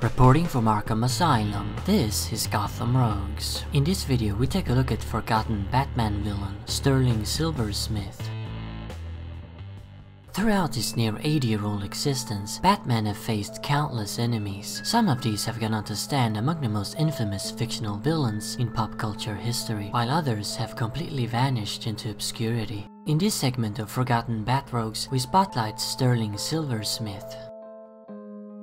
Reporting from Arkham Asylum, this is Gotham Rogues. In this video we take a look at forgotten Batman villain, Sterling Silversmith. Throughout his near 80-year-old existence, Batman have faced countless enemies. Some of these have gone on to stand among the most infamous fictional villains in pop culture history, while others have completely vanished into obscurity. In this segment of Forgotten Batrogues, we spotlight Sterling Silversmith.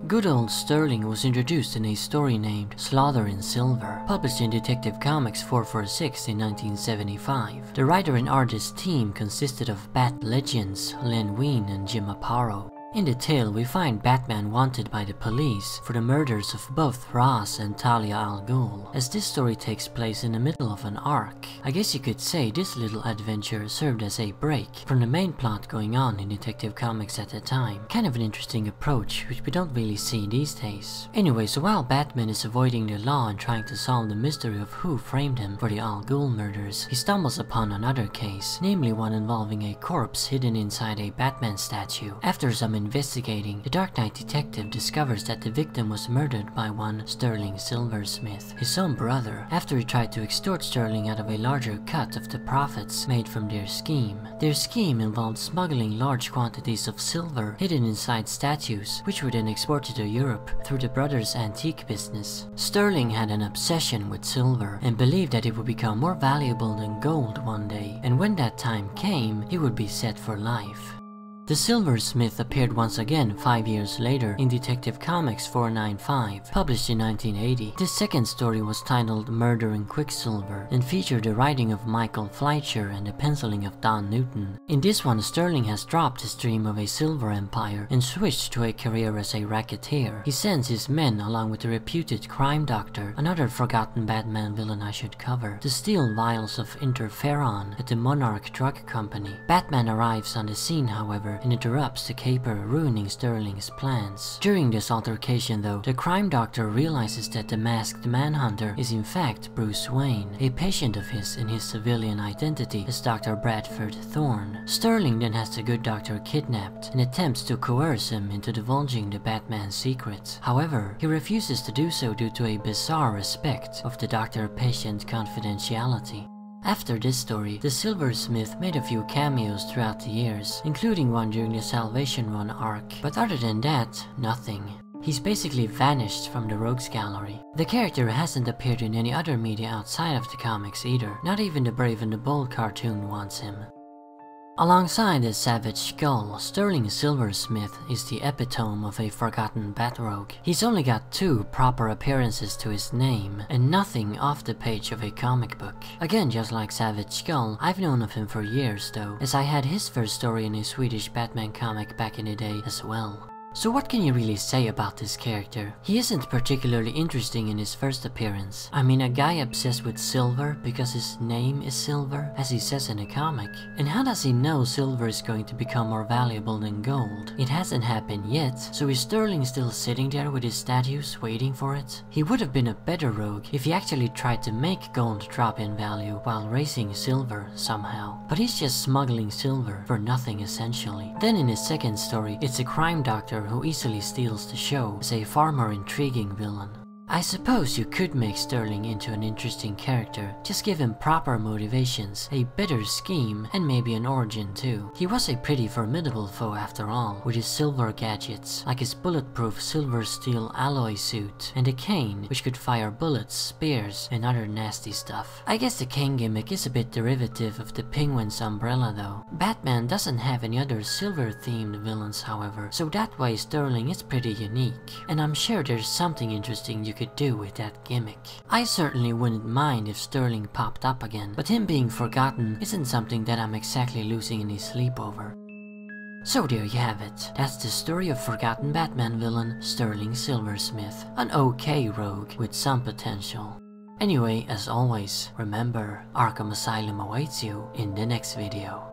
Good old Sterling was introduced in a story named Slaughter in Silver, published in Detective Comics 446 in 1975. The writer and artist team consisted of Bat legends Wein and Aparo. In the tale, we find Batman wanted by the police for the murders of both Ra's and Talia al Ghul. As this story takes place in the middle of an arc, I guess you could say this little adventure served as a break from the main plot going on in Detective Comics at the time. Kind of an interesting approach, which we don't really see these days. Anyway, so while Batman is avoiding the law and trying to solve the mystery of who framed him for the Al Ghul murders, he stumbles upon another case, namely one involving a corpse hidden inside a Batman statue. After some investigating, the Dark Knight detective discovers that the victim was murdered by one Sterling Silversmith, his own brother, after he tried to extort Sterling out of a larger cut of the profits made from their scheme. Their scheme involved smuggling large quantities of silver hidden inside statues, which were then exported to Europe through the brothers' antique business. Sterling had an obsession with silver and believed that it would become more valuable than gold one day, and when that time came, he would be set for life. The Silversmith appeared once again 5 years later in Detective Comics 495, published in 1980. This second story was titled Murder in Quicksilver and featured the writing of Michael Fleischer and the penciling of Don Newton. In this one, Sterling has dropped his dream of a silver empire and switched to a career as a racketeer. He sends his men along with the reputed crime doctor, another forgotten Batman villain I should cover, to steal vials of interferon at the Monarch Drug Company. Batman arrives on the scene, however, and interrupts the caper, ruining Sterling's plans. During this altercation though, the crime doctor realizes that the masked manhunter is in fact Bruce Wayne, a patient of his in his civilian identity as Dr. Bradford Thorne. Sterling then has the good doctor kidnapped and attempts to coerce him into divulging the Batman's secrets. However, he refuses to do so due to a bizarre respect of the doctor-patient confidentiality. After this story, the Silversmith made a few cameos throughout the years, including one during the Salvation Run arc, but other than that, nothing. He's basically vanished from the Rogues Gallery. The character hasn't appeared in any other media outside of the comics either, not even the Brave and the Bold cartoon wants him. Alongside the Savage Skull, Sterling Silversmith is the epitome of a forgotten Batrogue. He's only got 2 proper appearances to his name, and nothing off the page of a comic book. Again, just like Savage Skull, I've known of him for years though, as I had his first story in a Swedish Batman comic back in the day as well. So what can you really say about this character? He isn't particularly interesting in his first appearance. I mean, a guy obsessed with silver because his name is Silver, as he says in the comic. And how does he know silver is going to become more valuable than gold? It hasn't happened yet, so is Sterling still sitting there with his statues waiting for it? He would have been a better rogue if he actually tried to make gold drop in value while raising silver somehow. But he's just smuggling silver for nothing essentially. Then in his second story, it's a crime doctor who easily steals the show as a far more intriguing villain. I suppose you could make Sterling into an interesting character, just give him proper motivations, a better scheme, and maybe an origin too. He was a pretty formidable foe after all, with his silver gadgets, like his bulletproof silver steel alloy suit, and a cane, which could fire bullets, spears, and other nasty stuff. I guess the cane gimmick is a bit derivative of the Penguin's umbrella though. Batman doesn't have any other silver-themed villains however, so that way Sterling is pretty unique, and I'm sure there's something interesting you could do with that gimmick. I certainly wouldn't mind if Sterling popped up again, but him being forgotten isn't something that I'm exactly losing any sleep over. So there you have it. That's the story of forgotten Batman villain Sterling Silversmith. An okay rogue with some potential. Anyway, as always, remember, Arkham Asylum awaits you in the next video.